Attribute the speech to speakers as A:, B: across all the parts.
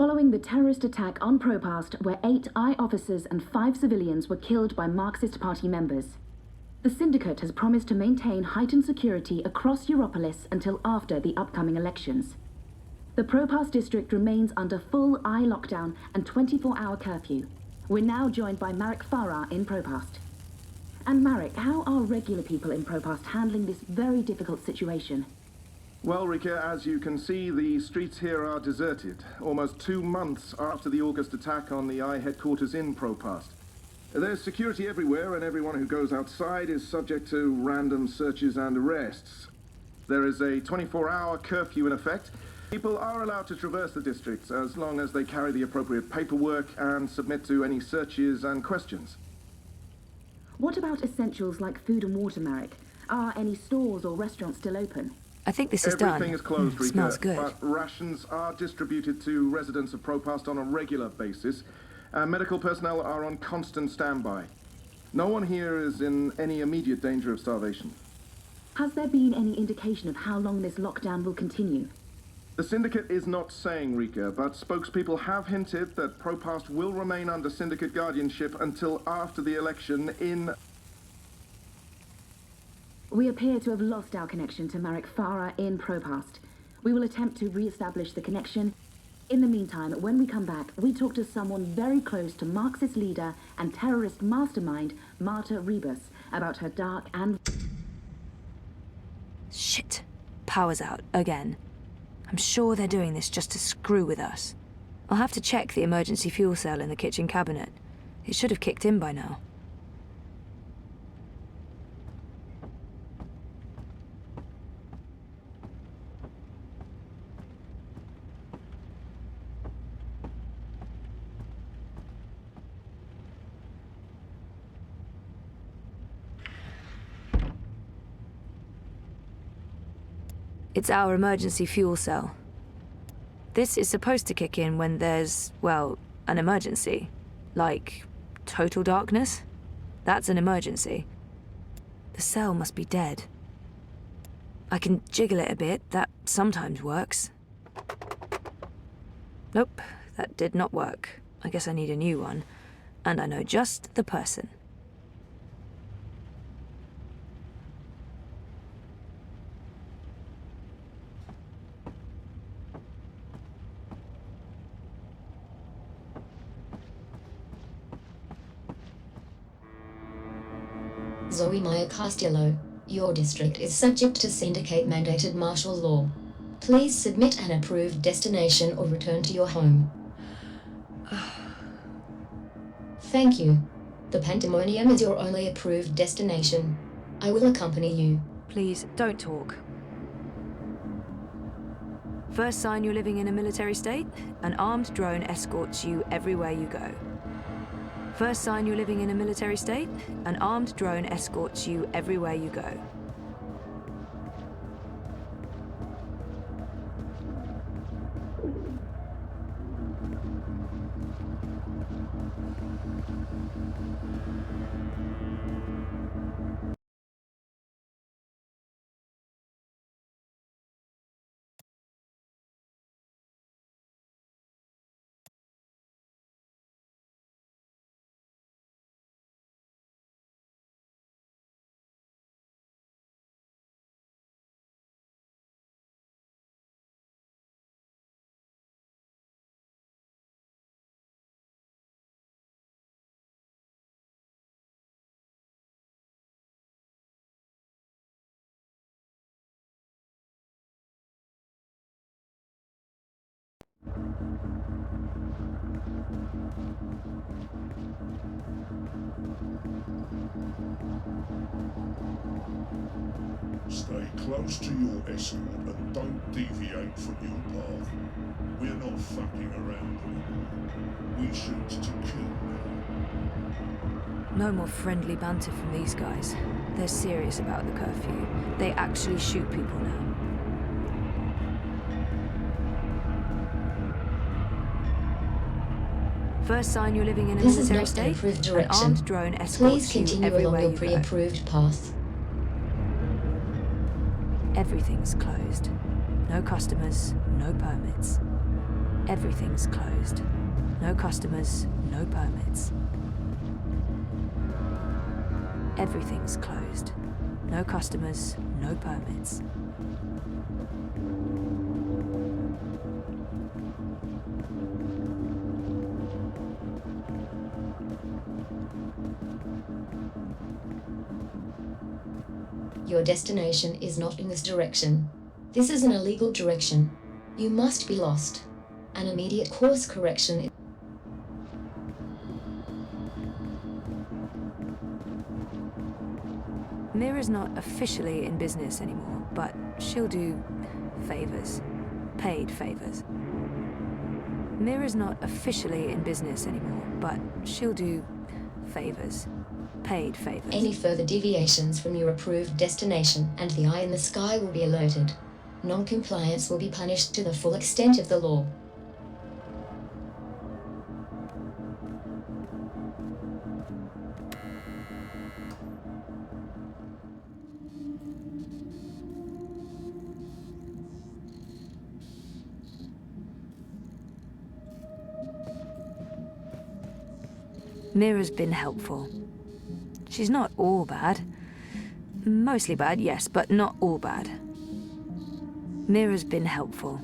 A: Following the terrorist attack on Propast, where 8 I officers and 5 civilians were killed by Marxist Party members, the Syndicate has promised to maintain heightened security across Europolis until after the upcoming elections. The Propast district remains under full I lockdown and 24-hour curfew. We're now joined by Marek Farah in Propast. And Marek, how are regular people in Propast handling this very difficult situation?
B: Well, Rika, as you can see, the streets here are deserted, almost 2 months after the August attack on the I headquarters in Propast. There's security everywhere, and everyone who goes outside is subject to random searches and arrests. There is a 24-hour curfew in effect. People are allowed to traverse the districts as long as they carry the appropriate paperwork and submit to any searches and questions.
A: What about essentials like food and water, Marek? Are any stores or restaurants still open?
C: I think this is done.
B: Everything is closed, Rika,
C: smells good.
B: but rations are distributed to residents of Propast on a regular basis. Medical personnel are on constant standby. No one here is in any immediate danger of starvation.
A: Has there been any indication of how long this lockdown will continue?
B: The Syndicate is not saying, Rika, but spokespeople have hinted that Propast will remain under Syndicate guardianship until after the election in...
A: We appear to have lost our connection to Marek Farah in Propast. We will attempt to re-establish the connection. In the meantime, when we come back, we talk to someone very close to Marxist leader and terrorist mastermind, Marta Rebus, about her dark and...
C: Shit. Power's out, again. I'm sure they're doing this just to screw with us. I'll have to check the emergency fuel cell in the kitchen cabinet. It should have kicked in by now. It's our emergency fuel cell. This is supposed to kick in when there's, well, an emergency. Like, total darkness? That's an emergency. The cell must be dead. I can jiggle it a bit, that sometimes works. Nope, that did not work. I guess I need a new one. And I know just the person.
D: Zoe Maya Castillo, your district is subject to Syndicate-mandated martial law. Please submit an approved destination or return to your home. Thank you. The Pandemonium is your only approved destination. I will accompany you.
C: Please, don't talk. First sign you're living in a military state, an armed drone escorts you everywhere you go. First sign you're living in a military state, an armed drone escorts you everywhere you go.
E: Stay close to your escort and don't deviate from your path. We're not fucking around anymore. We shoot to kill now.
C: No more friendly banter from these guys. They're serious about the curfew. They actually shoot people now. First sign you're living in a military state, an armed drone escorts you everywhere you go.
D: Please continue along your pre-approved path.
C: Everything's closed. No customers, no permits. Everything's closed. No customers, no permits. Everything's closed. No customers, no permits.
D: Your destination is not in this direction. This is an illegal direction. You must be lost. An immediate course correction.
C: Mira's not officially in business anymore, but she'll do favors. Paid favors. Mira's not officially in business anymore, but she'll do favors. Paid favors.
D: Any further deviations from your approved destination and the eye in the sky will be alerted. Non-compliance will be punished to the full extent of the law.
C: Mira's been helpful. She's not all bad. Mostly bad, yes, but not all bad. Mira's been helpful.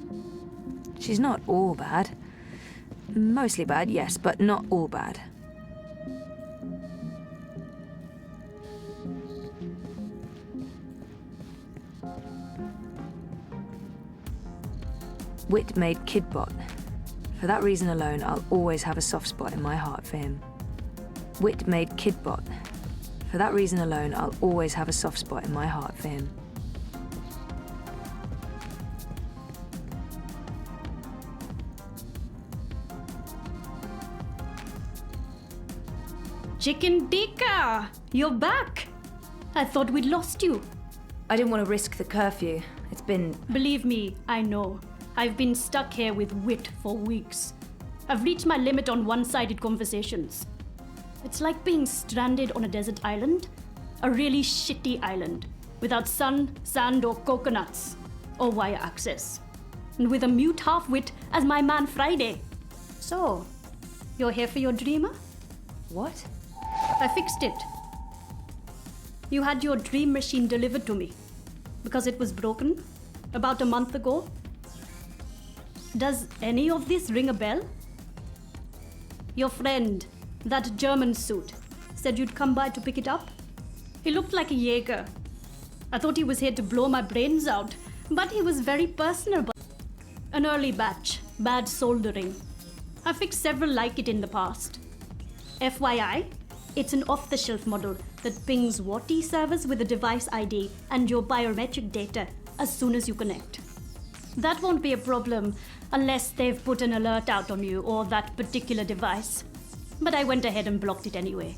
C: She's not all bad. Mostly bad, yes, but not all bad. Wit made Kidbot. For that reason alone, I'll always have a soft spot in my heart for him. Wit made Kidbot. For that reason alone, I'll always have a soft spot in my heart for him.
F: Chicken tikka! You're back! I thought we'd lost you.
C: I didn't want to risk the curfew. It's been...
F: Believe me, I know. I've been stuck here with Wit for weeks. I've reached my limit on one-sided conversations. It's like being stranded on a desert island. A really shitty island. Without sun, sand or coconuts. Or wire access. And with a mute half-wit as my man Friday. So, you're here for your dreamer?
C: What?
F: I fixed it. You had your dream machine delivered to me. Because it was broken. About a month ago. Does any of this ring a bell? Your friend, that German suit, said you'd come by to pick it up. He looked like a Jaeger. I thought he was here to blow my brains out, but he was very personable. An early batch, bad soldering. I fixed several like it in the past. FYI, it's an off-the-shelf model that pings WATI servers with a device ID and your biometric data as soon as you connect. That won't be a problem unless they've put an alert out on you or that particular device. But I went ahead and blocked it anyway.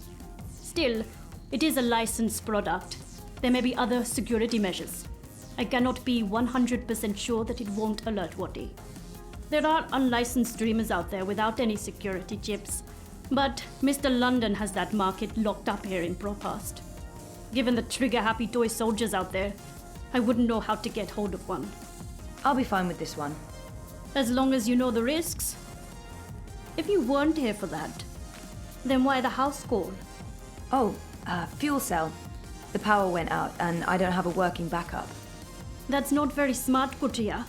F: Still, it is a licensed product. There may be other security measures. I cannot be 100% sure that it won't alert WATI. There are unlicensed dreamers out there without any security chips, but Mr. London has that market locked up here in Propast. Given the trigger-happy toy soldiers out there, I wouldn't know how to get hold of one.
C: I'll be fine with this one.
F: As long as you know the risks. If you weren't here for that, then why the house call?
C: Oh, fuel cell. The power went out and I don't have a working backup.
F: That's not very smart, Kutia.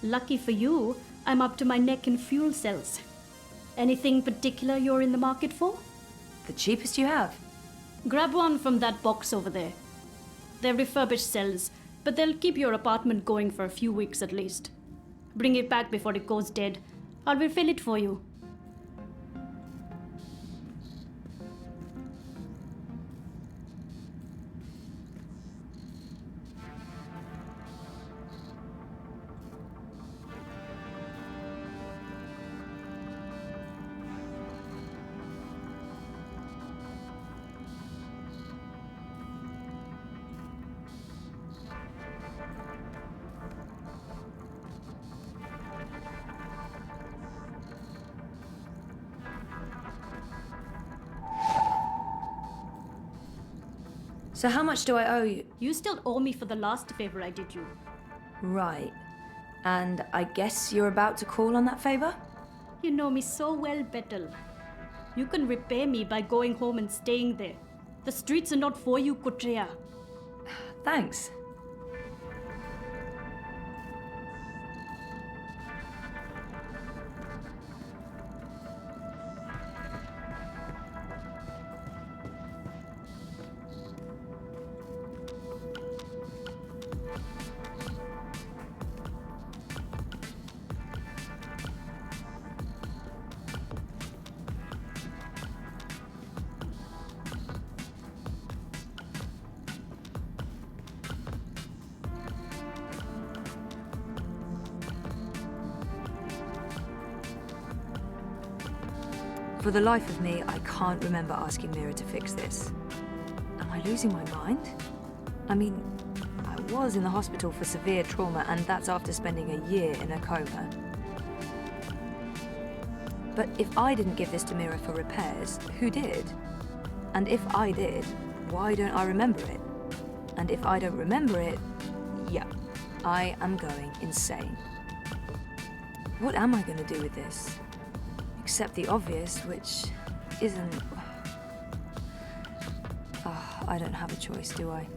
F: Lucky for you, I'm up to my neck in fuel cells. Anything particular you're in the market for?
C: The cheapest you have.
F: Grab one from that box over there. They're refurbished cells, but they'll keep your apartment going for a few weeks at least. Bring it back before it goes dead. I'll refill it for you.
C: So how much do I owe you?
F: You still owe me for the last favor I did you.
C: Right. And I guess you're about to call on that favor?
F: You know me so well, Betel. You can repay me by going home and staying there. The streets are not for you, Kutreya.
C: Thanks. For the life of me, I can't remember asking Mira to fix this. Am I losing my mind? I mean, I was in the hospital for severe trauma, and that's after spending a year in a coma. But if I didn't give this to Mira for repairs, who did? And if I did, why don't I remember it? And if I don't remember it, yeah, I am going insane. What am I going to do with this? Except the obvious, which isn't... I don't have a choice, do I?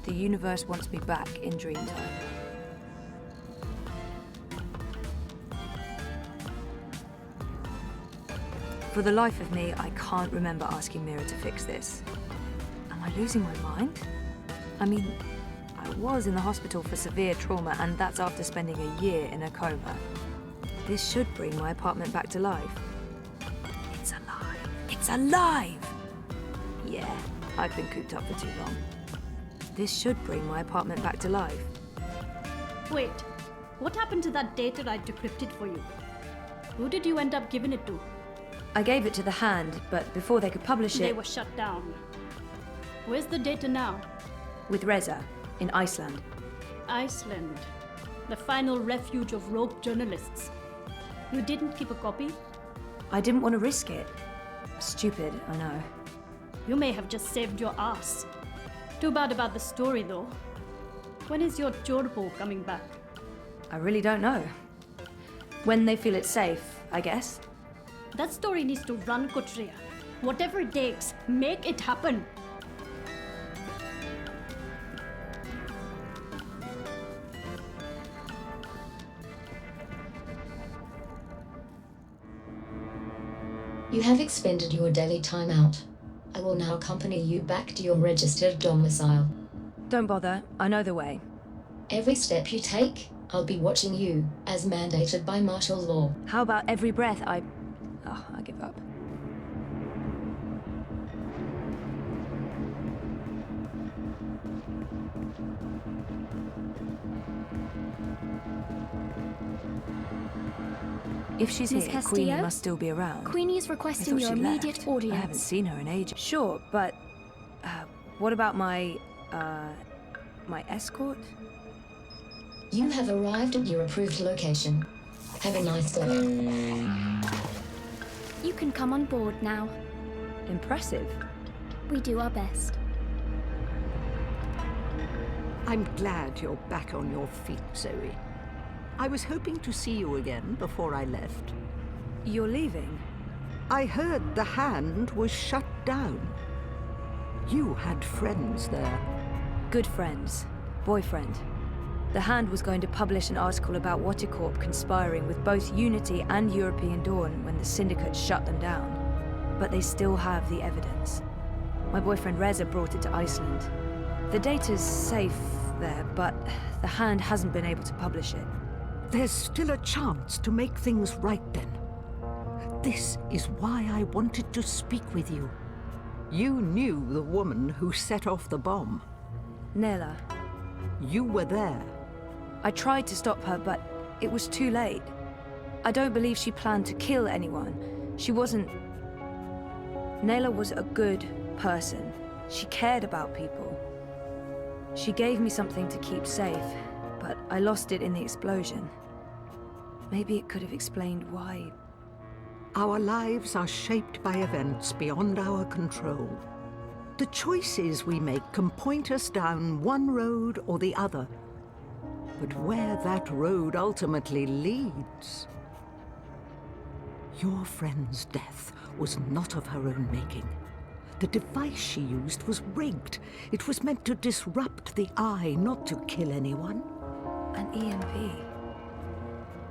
C: The universe wants me back in Dreamtime. For the life of me, I can't remember asking Mira to fix this. Am I losing my mind? I mean, I was in the hospital for severe trauma, and that's after spending a year in a coma. This should bring my apartment back to life. It's alive! It's alive! Yeah, I've been cooped up for too long. This should bring my apartment back to life.
F: Wait, what happened to that data I decrypted for you? Who did you end up giving it to?
C: I gave it to the Hand, but before they could publish
F: They
C: it...
F: were shut down. Where's the data now?
C: with Reza, in Iceland.
F: Iceland. The final refuge of rogue journalists. You didn't keep a copy?
C: I didn't want to risk it. Stupid, I know.
F: You may have just saved your ass. Too bad about the story, though. When is your Chorpo coming back?
C: I really don't know. When they feel it's safe, I guess.
F: That story needs to run, Kotreya. Whatever it takes, make it happen.
D: You have expended your daily timeout. I will now accompany you back to your registered domicile.
C: Don't bother, I know the way.
D: Every step you take, I'll be watching you, as mandated by martial law.
C: How about every breath I give up. If she's
G: Miss
C: here,
G: Castillo?
C: Queenie must still be around.
G: Queenie is
C: I
G: requesting
C: thought
G: your
C: she
G: immediate
C: left.
G: audience.
C: I haven't seen her in ages. Sure, but what about my escort?
D: You have arrived at your approved location. Have a nice day.
G: You can come on board now.
C: Impressive.
G: We do our best.
H: I'm glad you're back on your feet, Zoe. I was hoping to see you again before I left.
C: You're leaving?
H: I heard the Hand was shut down. You had friends there.
C: Good friends. Boyfriend. The Hand was going to publish an article about Watticorp conspiring with both Unity and European Dawn when the Syndicate shut them down. But they still have the evidence. My boyfriend Reza brought it to Iceland. The data's safe there, but the Hand hasn't been able to publish it.
H: There's still a chance to make things right then. This is why I wanted to speak with you. You knew the woman who set off the bomb.
C: Nela.
H: You were there.
C: I tried to stop her, but it was too late. I don't believe she planned to kill anyone. She wasn't... Nela was a good person. She cared about people. She gave me something to keep safe, but I lost it in the explosion. Maybe it could have explained why.
H: Our lives are shaped by events beyond our control. The choices we make can point us down one road or the other. But where that road ultimately leads... Your friend's death was not of her own making. The device she used was rigged. It was meant to disrupt the eye, not to kill anyone.
C: An EMP.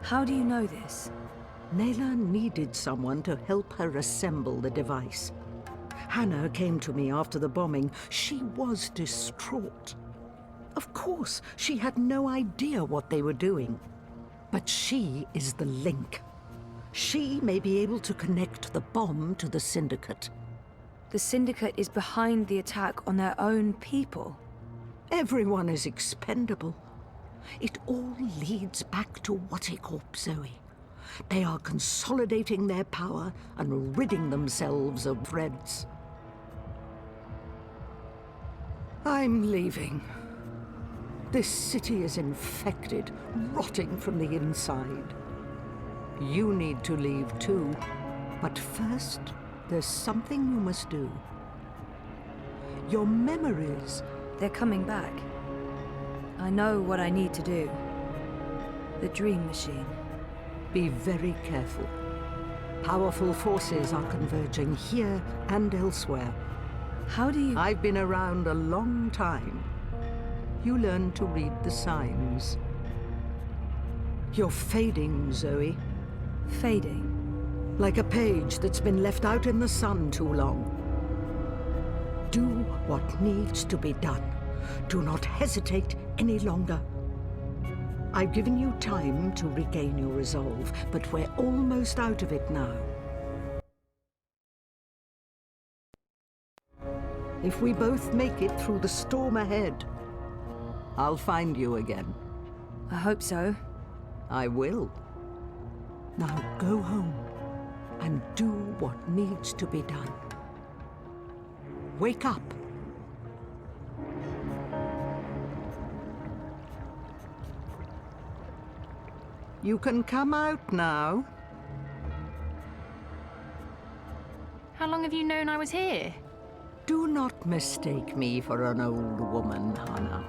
C: How do you know this?
H: Nayla needed someone to help her assemble the device. Hannah came to me after the bombing. She was distraught. Of course, she had no idea what they were doing. But she is the link. She may be able to connect the bomb to the Syndicate.
C: The Syndicate is behind the attack on their own people.
H: Everyone is expendable. It all leads back to Whatticorp, Zoe. They are consolidating their power and ridding themselves of threads. I'm leaving. This city is infected, rotting from the inside. You need to leave too, but first, there's something you must do. Your memories...
C: They're coming back. I know what I need to do. The Dream Machine.
H: Be very careful. Powerful forces are converging here and elsewhere.
C: How do you...
H: I've been around a long time. You learn to read the signs. You're fading, Zoe.
C: Fading?
H: Like a page that's been left out in the sun too long. Do what needs to be done. Do not hesitate any longer. I've given you time to regain your resolve, but we're almost out of it now. If we both make it through the storm ahead, I'll find you again.
C: I hope so.
H: I will. Now go home and do what needs to be done. Wake up. You can come out now.
I: How long have you known I was here?
H: Do not mistake me for an old woman, Hannah.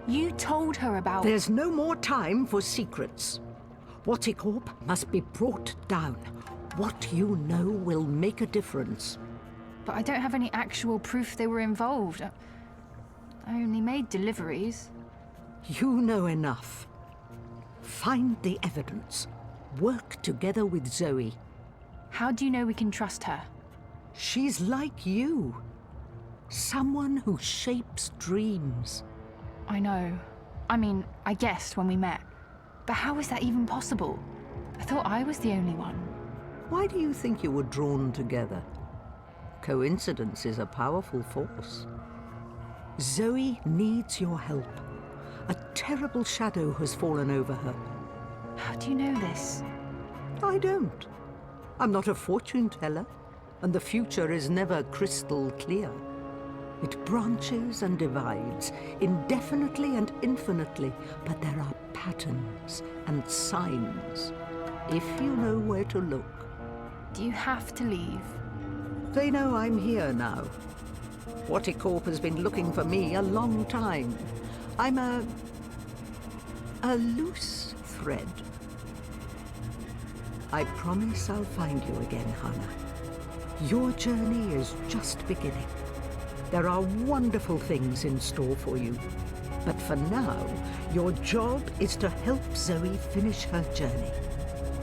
I: You told her about...
H: There's no more time for secrets. Whatticorp must be brought down. What you know will make a difference.
I: But I don't have any actual proof they were involved. I only made deliveries.
H: You know enough. Find the evidence. Work together with Zoe.
I: How do you know we can trust her?
H: She's like you. Someone who shapes dreams.
I: I know. I mean, I guessed when we met. But how is that even possible? I thought I was the only one.
H: Why do you think you were drawn together? Coincidence is a powerful force. Zoe needs your help. A terrible shadow has fallen over her.
I: How do you know this?
H: I don't. I'm not a fortune teller, and the future is never crystal clear. It branches and divides, indefinitely and infinitely, but there are patterns and signs, if you know where to look.
I: Do you have to leave?
H: They know I'm here now. Whatticorp has been looking for me a long time. I'm a loose thread. I promise I'll find you again, Hannah. Your journey is just beginning. There are wonderful things in store for you. But for now, your job is to help Zoe finish her journey.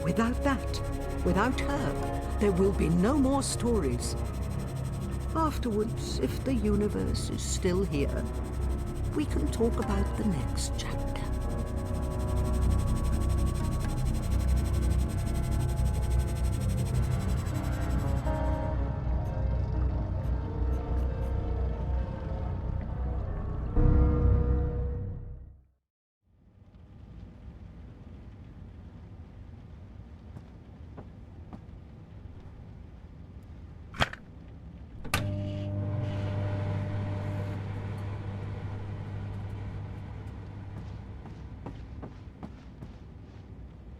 H: Without that, without her, there will be no more stories. Afterwards, if the universe is still here, we can talk about the next chapter.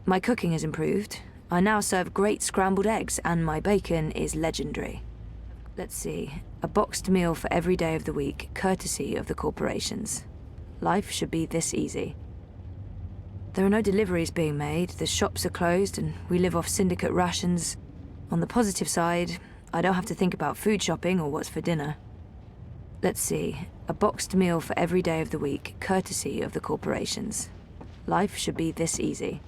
C: My cooking has improved. I now serve great scrambled eggs, and my bacon is legendary. Let's see. A boxed meal for every day of the week, courtesy of the corporations. Life should be this easy. There are no deliveries being made, the shops are closed, and we live off syndicate rations. On the positive side, I don't have to think about food shopping or what's for dinner. Let's see, a boxed meal for every day of the week, courtesy of the corporations. Life should be this easy.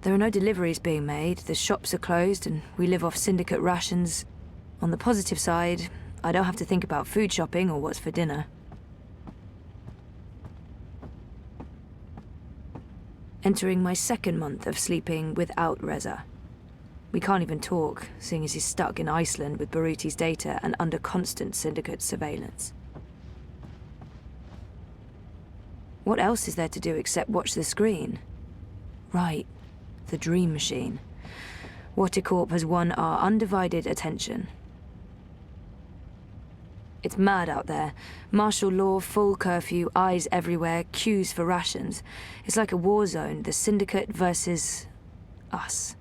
C: There are no deliveries being made, the shops are closed, and we live off syndicate rations. On the positive side, I don't have to think about food shopping or what's for dinner. Entering my second month of sleeping without Reza. We can't even talk, seeing as he's stuck in Iceland with Baruti's data and under constant syndicate surveillance. What else is there to do except watch the screen? Right. The Dream Machine. Watercorp has won our undivided attention. It's mad out there. Martial law, full curfew, eyes everywhere, queues for rations. It's like a war zone, the Syndicate versus us.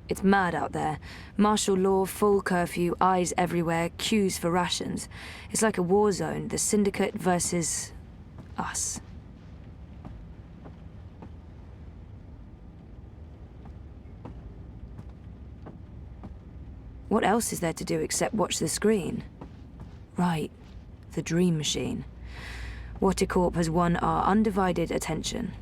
C: It's mad out there. Martial law, full curfew, eyes everywhere, queues for rations. It's like a war zone, the Syndicate versus us. What else is there to do except watch the screen? Right. The Dream Machine. Watercorp has won our undivided attention.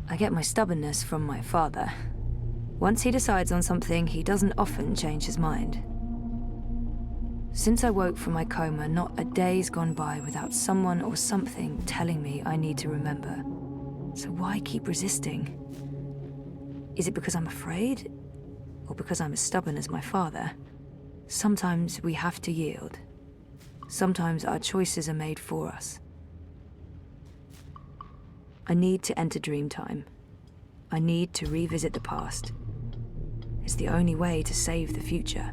C: I get my stubbornness from my father. Once he decides on something, he doesn't often change his mind. Since I woke from my coma, not a day's gone by without someone or something telling me I need to remember. So why keep resisting? Is it because I'm afraid? Or because I'm as stubborn as my father? Sometimes we have to yield. Sometimes our choices are made for us. I need to enter Dreamtime. I need to revisit the past. It's the only way to save the future.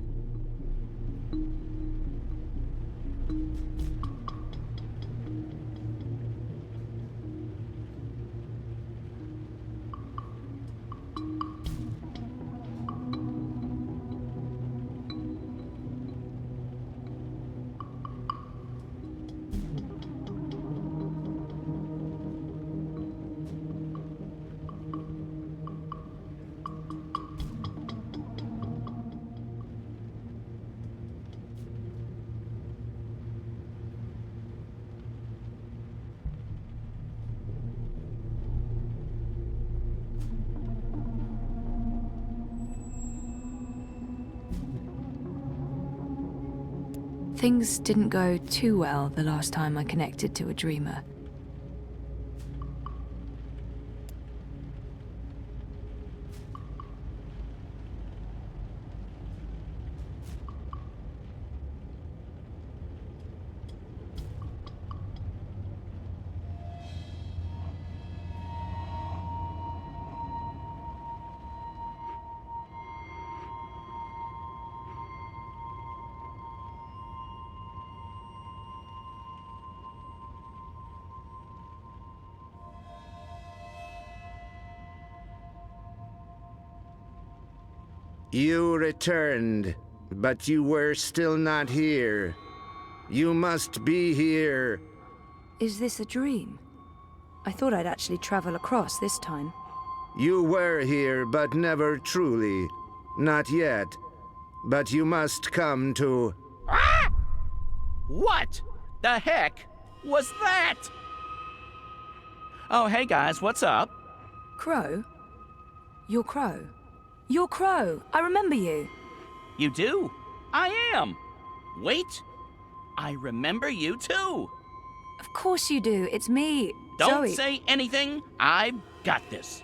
C: Things didn't go too well the last time I connected to a dreamer.
J: You returned, but you were still not here. You must be here.
C: Is this a dream? I thought I'd actually travel across this time.
J: You were here, but never truly. Not yet. But you must come to...
K: Ah! What the heck was that? Oh, hey guys, what's up?
C: Crow? You're Crow. You're Crow. I remember you.
K: You do? I am. Wait. I remember you too.
C: Of course you do. It's me,
K: Don't
C: Zoe.
K: say anything. I've got this.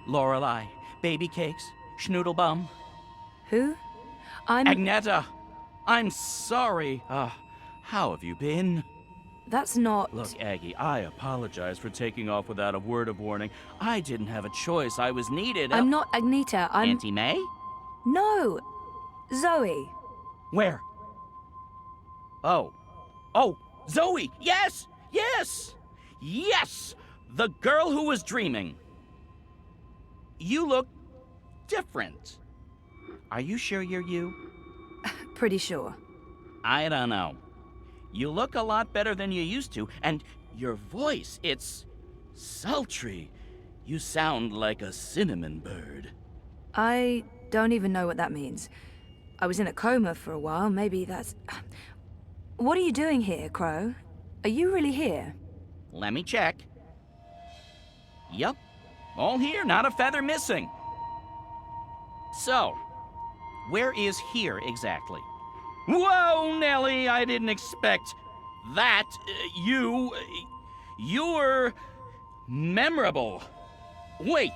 K: Lorelei, baby cakes, schnoodlebum.
C: Who? I'm...
K: Agneta. I'm sorry. How have you been?
C: That's not...
K: Look, Aggie, I apologize for taking off without a word of warning. I didn't have a choice. I was needed.
C: I'm not Agneta, I'm...
K: Auntie May?
C: No! Zoe.
K: Where? Oh, Zoe! Yes! Yes! Yes! The girl who was dreaming. You look different. Are you sure you're you?
C: Pretty sure.
K: I don't know. You look a lot better than you used to, and your voice, it's sultry. You sound like a cinnamon bird.
C: I don't even know what that means. I was in a coma for a while, maybe that's... What are you doing here, Crow? Are you really here?
K: Let me check. Yup. All here, not a feather missing. So, where is here exactly? Whoa, Nellie, I didn't expect that. You're memorable. Wait,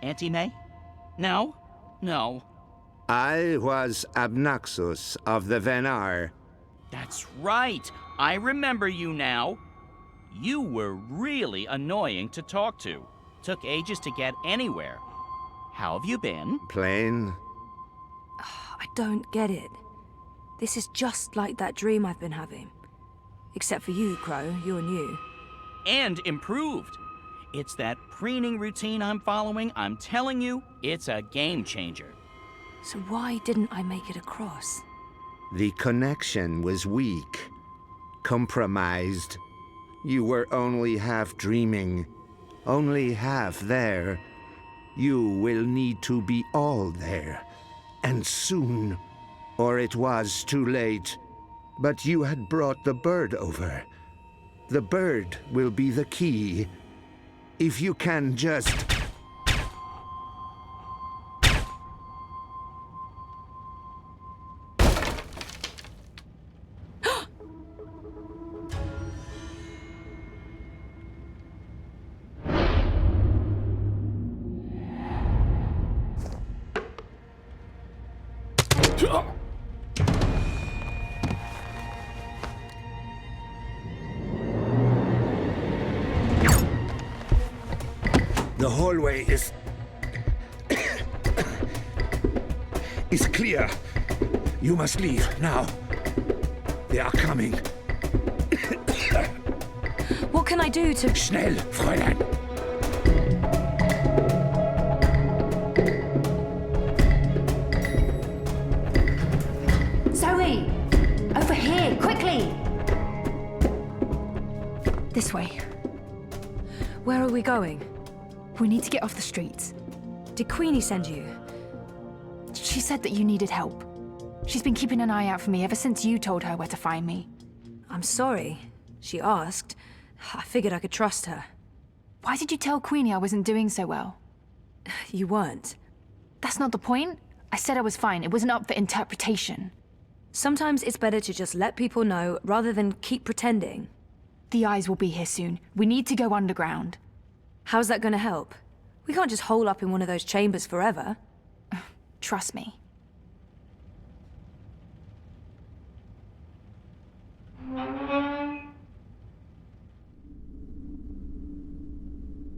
K: Auntie May? No.
J: I was Abnaxus of the Venar.
K: That's right. I remember you now. You were really annoying to talk to. Took ages to get anywhere. How have you been?
J: Plain.
C: I don't get it. This is just like that dream I've been having. Except for you, Crow. You're new.
K: And improved. It's that preening routine I'm following. I'm telling you, it's a game changer.
C: So why didn't I make it across?
J: The connection was weak. Compromised. You were only half dreaming. Only half there. You will need to be all there. And soon. Or it was too late. But you had brought the bird over. The bird will be the key. If you can just... The hallway is clear. You must leave now. They are coming.
C: What can I do to...
J: Schnell, Fräulein.
L: Zoe! Over here, quickly!
I: This way.
C: Where are we going?
I: We need to get off the streets.
C: Did Queenie send you?
I: She said that you needed help. She's been keeping an eye out for me ever since you told her where to find me.
C: I'm sorry. She asked. I figured I could trust her.
I: Why did you tell Queenie I wasn't doing so well?
C: You weren't.
I: That's not the point. I said I was fine. It wasn't up for interpretation.
C: Sometimes it's better to just let people know rather than keep pretending.
I: The eyes will be here soon. We need to go underground.
C: How's that gonna help? We can't just hole up in one of those chambers forever.
I: Trust me.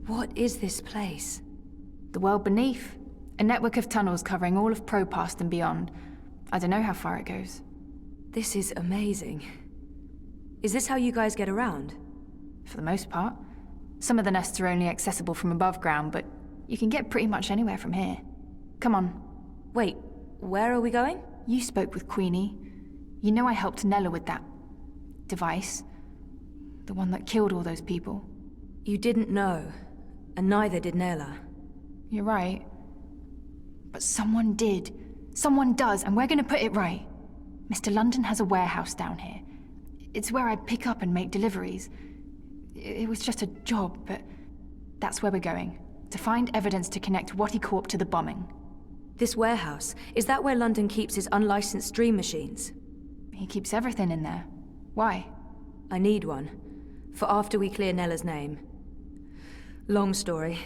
C: What is this place?
I: The world beneath. A network of tunnels covering all of Propast and beyond. I don't know how far it goes.
C: This is amazing. Is this how you guys get around?
I: For the most part. Some of the nests are only accessible from above ground, but you can get pretty much anywhere from here. Come on.
C: Wait, where are we going?
I: You spoke with Queenie. You know I helped Nella with that device. The one that killed all those people.
C: You didn't know, and neither did Nella.
I: You're right. But someone did. Someone does, and we're gonna put it right. Mr. London has a warehouse down here. It's where I pick up and make deliveries. It was just a job, but that's where we're going. To find evidence to connect Wattycorp to the bombing.
C: This warehouse, is that where London keeps his unlicensed dream machines?
I: He keeps everything in there. Why?
C: I need one. For after we clear Nella's name. Long story.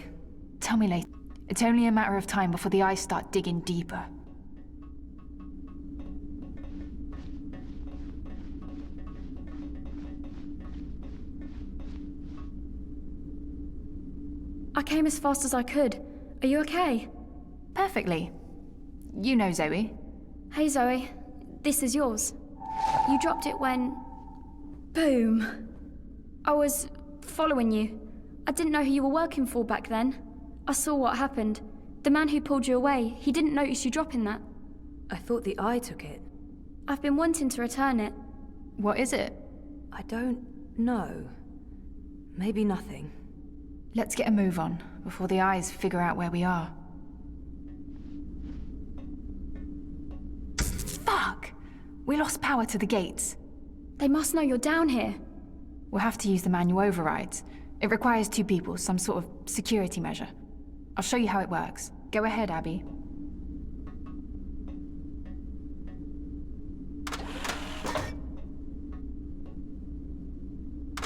I: Tell me later. It's only a matter of time before the eyes start digging deeper.
G: I came as fast as I could. Are you okay?
I: Perfectly. You know Zoe.
G: Hey Zoe, this is yours. You dropped it when... Boom. I was following you. I didn't know who you were working for back then. I saw what happened. The man who pulled you away, he didn't notice you dropping that.
C: I thought the eye took it.
G: I've been wanting to return it.
I: What is it?
C: I don't know. Maybe nothing.
I: Let's get a move on, before the eyes figure out where we are. Fuck! We lost power to the gates.
G: They must know you're down here.
I: We'll have to use the manual overrides. It requires 2 people, some sort of security measure. I'll show you how it works. Go ahead, Abby.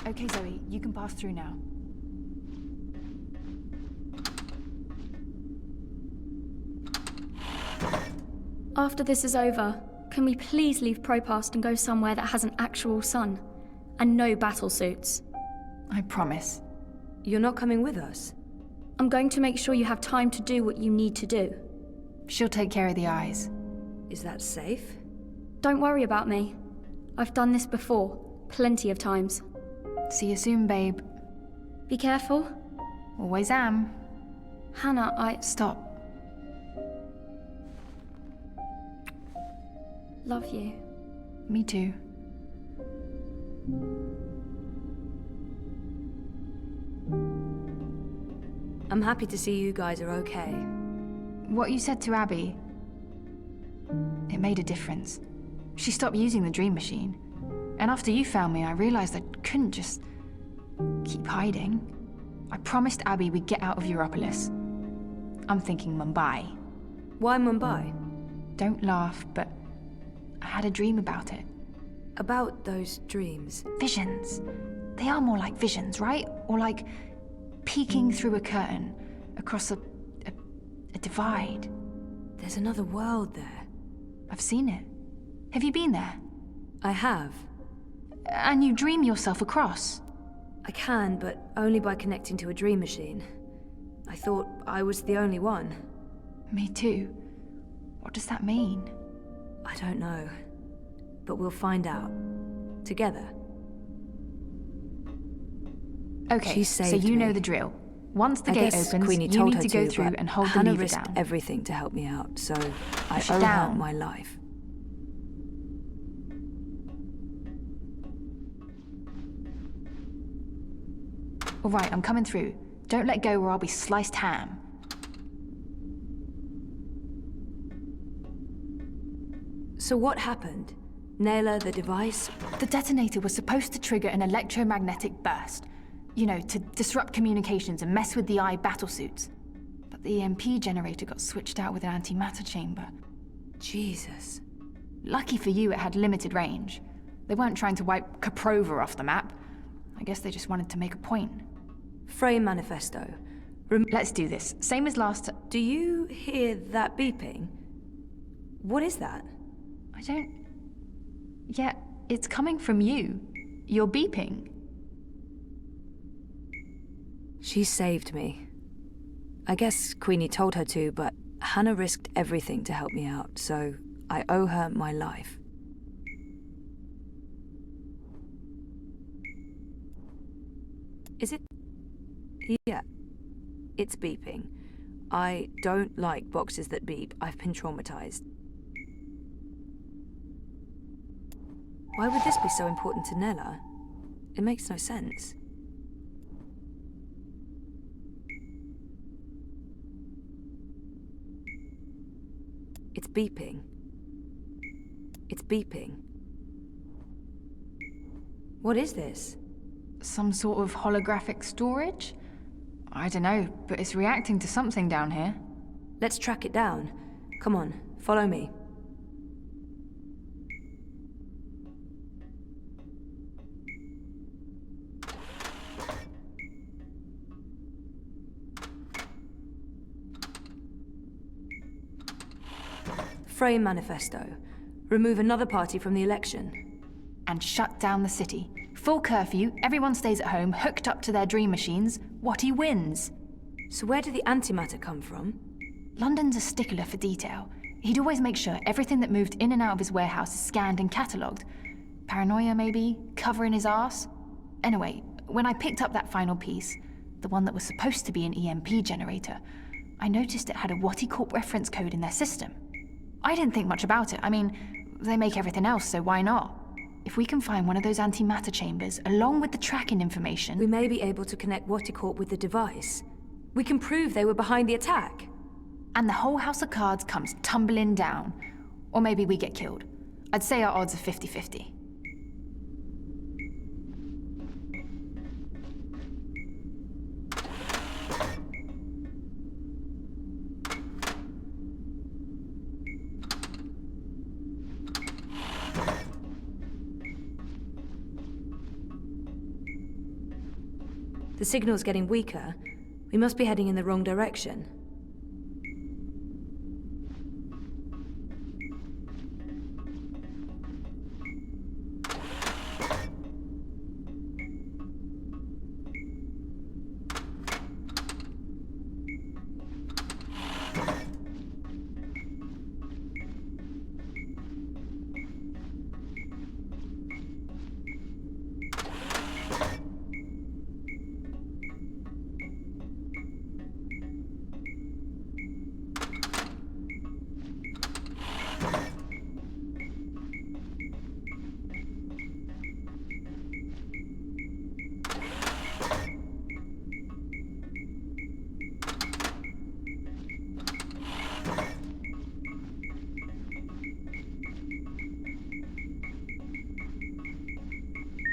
I: Okay, Zoe, you can pass through now.
G: After this is over, can we please leave Propast and go somewhere that has an actual sun? And no battle suits.
I: I promise.
C: You're not coming with us?
G: I'm going to make sure you have time to do what you need to do.
I: She'll take care of the eyes.
C: Is that safe?
G: Don't worry about me. I've done this before, plenty of times.
I: See you soon, babe.
G: Be careful.
I: Always am.
G: Hannah,
I: Stop.
G: Love you.
I: Me too.
C: I'm happy to see you guys are okay.
I: What you said to Abby, it made a difference. She stopped using the dream machine. And after you found me, I realized I couldn't just keep hiding. I promised Abby we'd get out of Europolis. I'm thinking Mumbai.
C: Why Mumbai?
I: Don't laugh, but I had a dream about it.
C: About those dreams?
I: Visions. They are more like visions, right? Or like peeking through a curtain across a divide.
C: There's another world there.
I: I've seen it. Have you been there?
C: I have.
I: And you dream yourself across?
C: I can, but only by connecting to a dream machine. I thought I was the only one.
I: Me too. What does that mean?
C: I don't know. But we'll find out. Together.
I: Okay, so you know the drill. Once the gate opens,
C: Queenie
I: you
C: told
I: need
C: her
I: to go through and hold the
C: Hannah
I: lever
C: risked
I: down.
C: everything to help me out, so I
I: Push it
C: owe her
I: down.
C: my life.
I: All right, I'm coming through. Don't let go or I'll be sliced ham.
C: So what happened? Naylor, the device?
I: The detonator was supposed to trigger an electromagnetic burst. You know, to disrupt communications and mess with the eye battlesuits. But the EMP generator got switched out with an antimatter chamber.
C: Jesus.
I: Lucky for you, it had limited range. They weren't trying to wipe Koprova off the map. I guess they just wanted to make a point.
C: Frame manifesto.
I: Let's do this. Same as last.
C: Do you hear that beeping? What is that?
I: I don't... Yeah, it's coming from you. You're beeping.
C: She saved me. I guess Queenie told her to, but Hannah risked everything to help me out, so I owe her my life. Is it? Yeah. It's beeping. I don't like boxes that beep. I've been traumatized. Why would this be so important to Nella? It makes no sense. It's beeping. It's beeping. What is this?
I: Some sort of holographic storage? I don't know, but it's reacting to something down here.
C: Let's track it down. Come on, follow me. Frame manifesto. Remove another party from the election.
I: And shut down the city. Full curfew, everyone stays at home, hooked up to their dream machines. What he wins.
C: So where did the antimatter come from?
I: London's a stickler for detail. He'd always make sure everything that moved in and out of his warehouse is scanned and catalogued. Paranoia, maybe? Covering his arse? Anyway, when I picked up that final piece, the one that was supposed to be an EMP generator, I noticed it had a Watticorp reference code in their system. I didn't think much about it. I mean, they make everything else, so why not? If we can find one of those antimatter chambers, along with the tracking information...
C: We may be able to connect Watticorp with the device. We can prove they were behind the attack.
I: And the whole house of cards comes tumbling down. Or maybe we get killed. I'd say our odds are 50-50.
C: The signal's getting weaker. We must be heading in the wrong direction.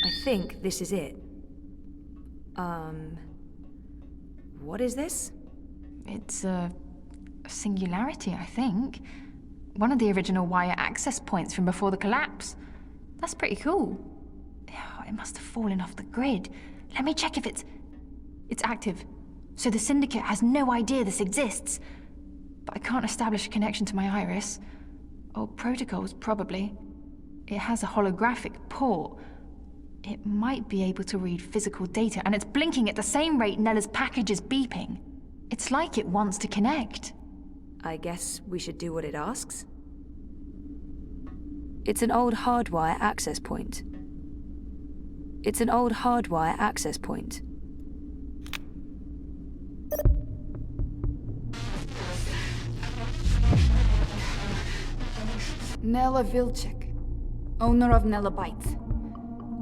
C: I think this is it. What is this?
I: It's a singularity, I think. One of the original wire access points from before the collapse. That's pretty cool. Oh, it must have fallen off the grid. Let me check if it's active. So the Syndicate has no idea this exists. But I can't establish a connection to my iris. Old protocols, probably. It has a holographic port. It might be able to read physical data, and it's blinking at the same rate Nella's package is beeping. It's like it wants to connect.
C: I guess we should do what it asks. It's an old hardwire access point. It's an old hardwire access point.
M: Nella Vilcek, owner of Nella Bytes.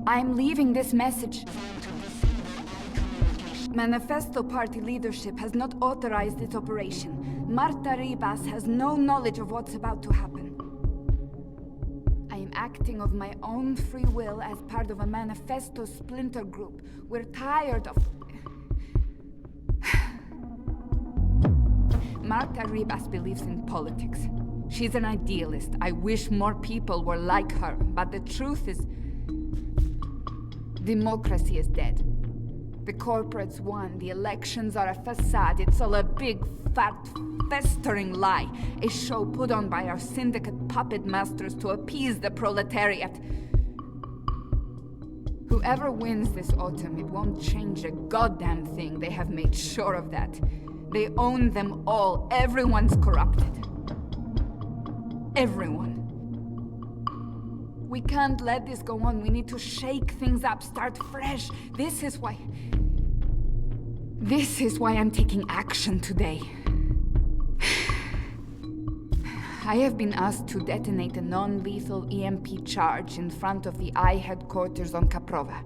M: I'm leaving this message. Manifesto Party leadership has not authorized this operation. Marta Ribas has no knowledge of what's about to happen. I am acting of my own free will as part of a Manifesto splinter group. We're tired of... Marta Ribas believes in politics. She's an idealist. I wish more people were like her, but the truth is... democracy is dead. The corporates won, the elections are a facade, it's all a big, fat, festering lie. A show put on by our syndicate puppet masters to appease the proletariat. Whoever wins this autumn, it won't change a goddamn thing. They have made sure of that. They own them all. Everyone's corrupted. Everyone. We can't let this go on. We need to shake things up, start fresh. This is why I'm taking action today. I have been asked to detonate a non-lethal EMP charge in front of the I headquarters on Caprova.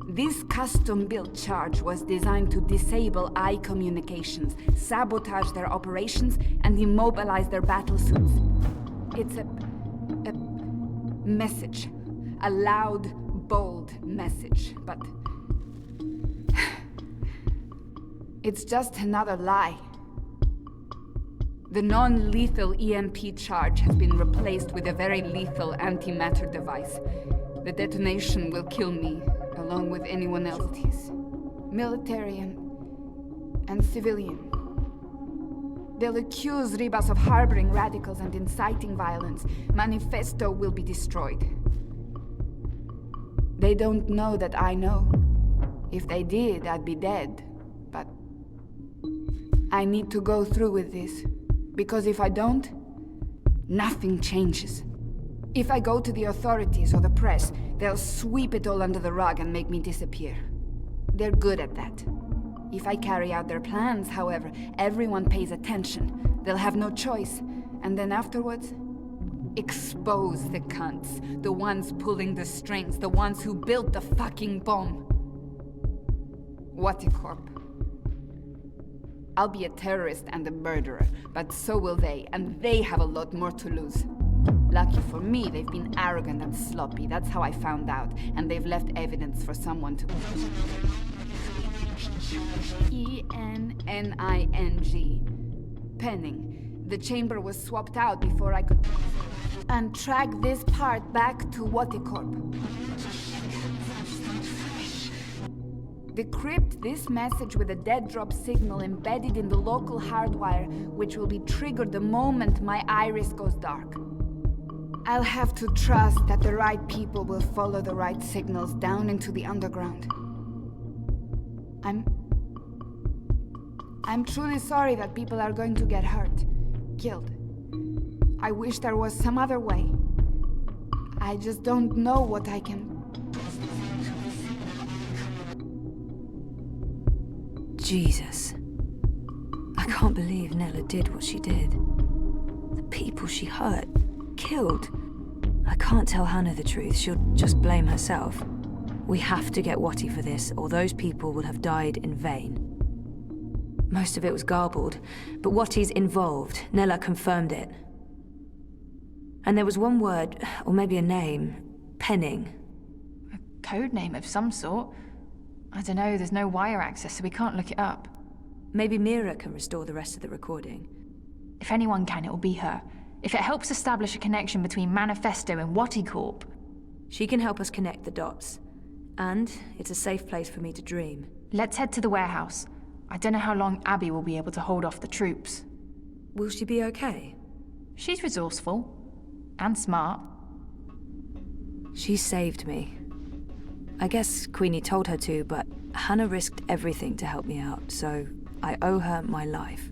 M: This custom-built charge was designed to disable I communications, sabotage their operations, and immobilize their battlesuits. It's a message. A loud, bold message, but... it's just another lie. The non-lethal EMP charge has been replaced with a very lethal antimatter device. The detonation will kill me, along with anyone else. Military and civilian. They'll accuse Ribas of harboring radicals and inciting violence. Manifesto will be destroyed. They don't know that I know. If they did, I'd be dead. But I need to go through with this. Because if I don't, nothing changes. If I go to the authorities or the press, they'll sweep it all under the rug and make me disappear. They're good at that. If I carry out their plans, however, everyone pays attention. They'll have no choice. And then afterwards, expose the cunts. The ones pulling the strings. The ones who built the fucking bomb. Waticorp. I'll be a terrorist and a murderer, but so will they, and they have a lot more to lose. Lucky for me, they've been arrogant and sloppy. That's how I found out, and they've left evidence for someone to... E-N-N-I-N-G. Penning. The chamber was swapped out before I could... And track this part back to Waticorp. Decrypt this message with a dead drop signal embedded in the local hardwire, which will be triggered the moment my iris goes dark. I'll have to trust that the right people will follow the right signals down into the underground. I'm truly sorry that people are going to get hurt, killed. I wish there was some other way. I just don't know what I can...
C: Jesus. I can't believe Nella did what she did. The people she hurt, killed. I can't tell Hannah the truth. She'll just blame herself. We have to get Watty for this, or those people will have died in vain. Most of it was garbled, but Watty's involved. Nella confirmed it. And there was one word, or maybe a name. Penning.
I: A code name of some sort. I don't know, there's no wire access, so we can't look it up.
C: Maybe Mira can restore the rest of the recording.
I: If anyone can, it'll be her. If it helps establish a connection between Manifesto and Waticorp.
C: She can help us connect the dots. And it's a safe place for me to dream.
I: Let's head to the warehouse. I don't know how long Abby will be able to hold off the troops.
C: Will she be okay?
I: She's resourceful. And smart.
C: She saved me. I guess Queenie told her to, but Hannah risked everything to help me out, so I owe her my life.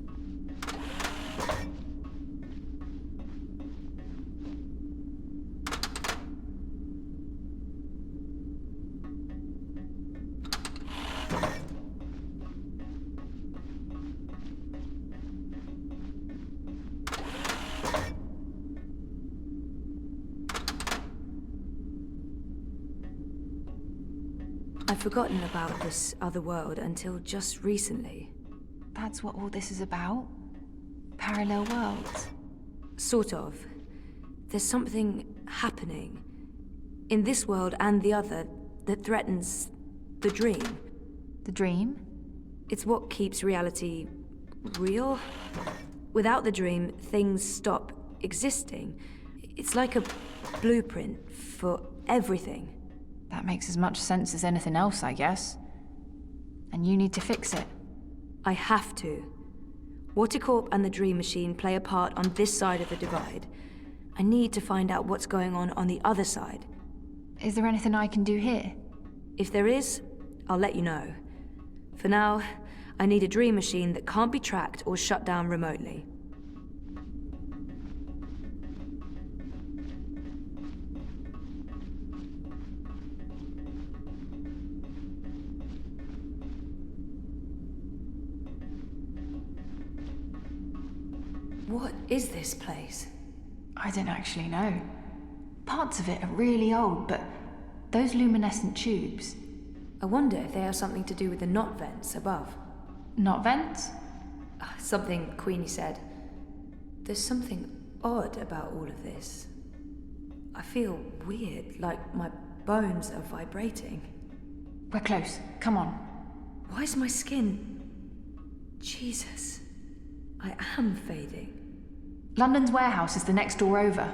C: I'd forgotten about this other world until just recently.
I: That's what all this is about? Parallel worlds?
C: Sort of. There's something happening in this world and the other that threatens the dream.
I: The dream?
C: It's what keeps reality real. Without the dream, things stop existing. It's like a blueprint for everything.
I: That makes as much sense as anything else, I guess. And you need to fix it.
C: I have to. Waticorp and the Dream Machine play a part on this side of the divide. I need to find out what's going on the other side.
I: Is there anything I can do here?
C: If there is, I'll let you know. For now, I need a Dream Machine that can't be tracked or shut down remotely. What is this place?
I: I don't actually know. Parts of it are really old, but those luminescent tubes...
C: I wonder if they have something to do with the knot vents above.
I: Knot vents?
C: Something Queenie said. There's something odd about all of this. I feel weird, like my bones are vibrating.
I: We're close. Come on.
C: Why is my skin... Jesus. I am fading.
I: London's warehouse is the next door over.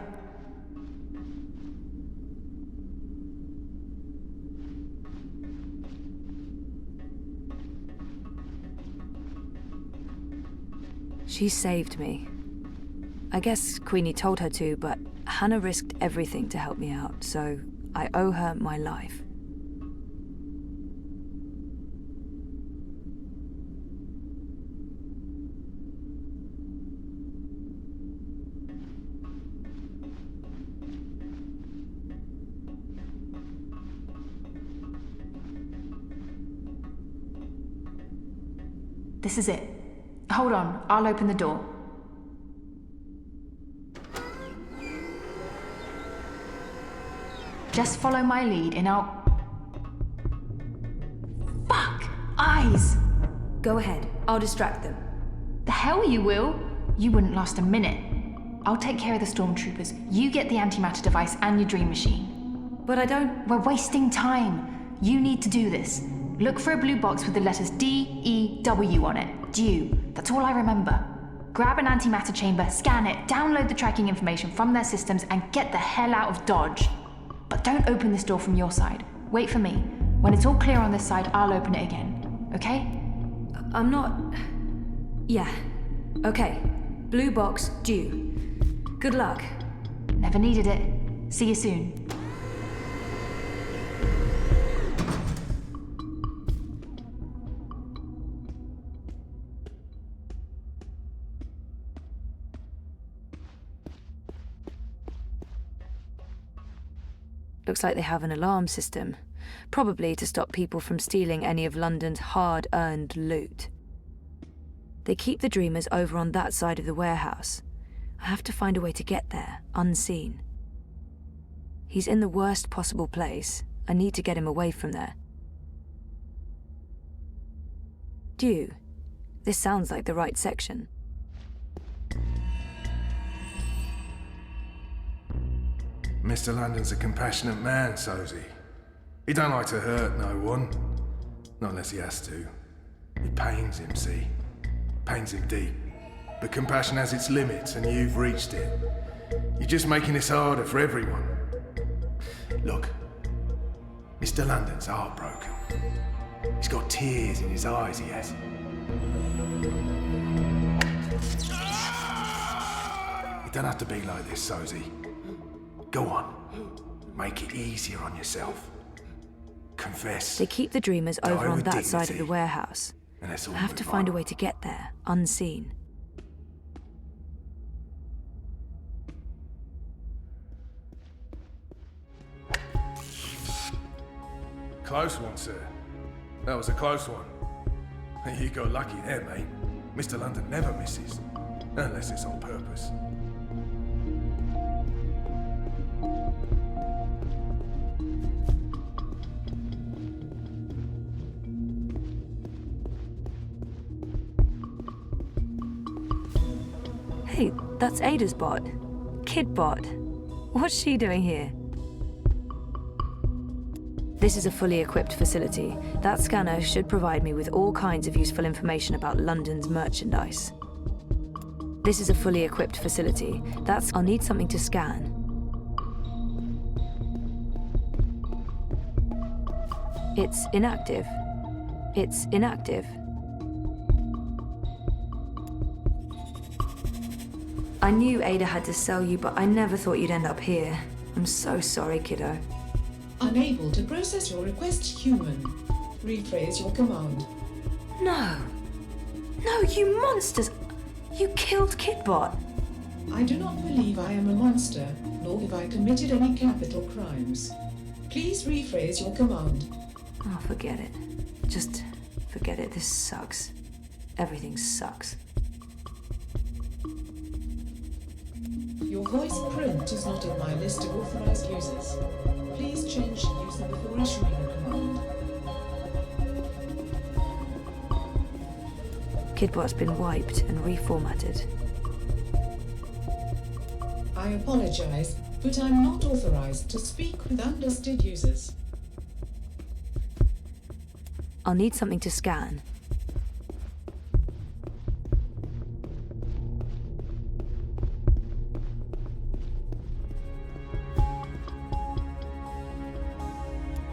C: She saved me. I guess Queenie told her to, but Hannah risked everything to help me out, so I owe her my life.
I: This is it. Hold on, I'll open the door. Just follow my lead and I'll... Fuck! Eyes!
C: Go ahead, I'll distract them.
I: The hell you will! You wouldn't last a minute. I'll take care of the stormtroopers. You get the antimatter device and your dream machine.
C: But I don't...
I: We're wasting time. You need to do this. Look for a blue box with the letters D-E-W on it. Dew. That's all I remember. Grab an antimatter chamber, scan it, download the tracking information from their systems, and get the hell out of Dodge. But don't open this door from your side. Wait for me. When it's all clear on this side, I'll open it again. Okay?
C: I'm not... Yeah. Okay. Blue box, due. Good luck.
I: Never needed it. See you soon.
C: Looks like they have an alarm system, probably to stop people from stealing any of London's hard-earned loot. They keep the Dreamers over on that side of the warehouse. I have to find a way to get there, unseen. He's in the worst possible place. I need to get him away from there. Dew. This sounds like the right section.
B: Mr. London's a compassionate man, Sosie. He don't like to hurt no one. Not unless he has to. It pains him, see? Pains him deep. But compassion has its limits, and you've reached it. You're just making this harder for everyone. Look, Mr. London's heartbroken. He's got tears in his eyes, he has. You don't have to be like this, Sosie. Go on. Make it easier on yourself. Confess.
C: They keep the Dreamers over on
B: with
C: that side of
B: dignity.
C: the warehouse.
B: And let's all
C: I have to
B: move
C: find a
B: on.
C: way to get there, unseen.
B: Close one, sir. That was a close one. You got lucky there, mate. Mr. London never misses. Unless it's on purpose.
C: Hey, that's Ada's bot. Kid bot. What's she doing here? This is a fully equipped facility. That scanner should provide me with all kinds of useful information about London's merchandise. This is a fully equipped facility. I'll need something to scan. It's inactive. It's inactive. I knew Ada had to sell you, but I never thought you'd end up here. I'm so sorry, kiddo.
N: Unable to process your request, human. Rephrase your command.
C: No. No, you monsters! You killed Kidbot.
N: I do not believe I am a monster, nor have I committed any capital crimes. Please rephrase your command.
C: Oh, forget it. Just forget it. This sucks. Everything sucks.
N: Your voice print is not in my list of authorized users. Please change user before issuing a command.
C: Kidbot's been wiped and reformatted.
N: I apologize, but I'm not authorized to speak with unlisted users.
C: I'll need something to scan.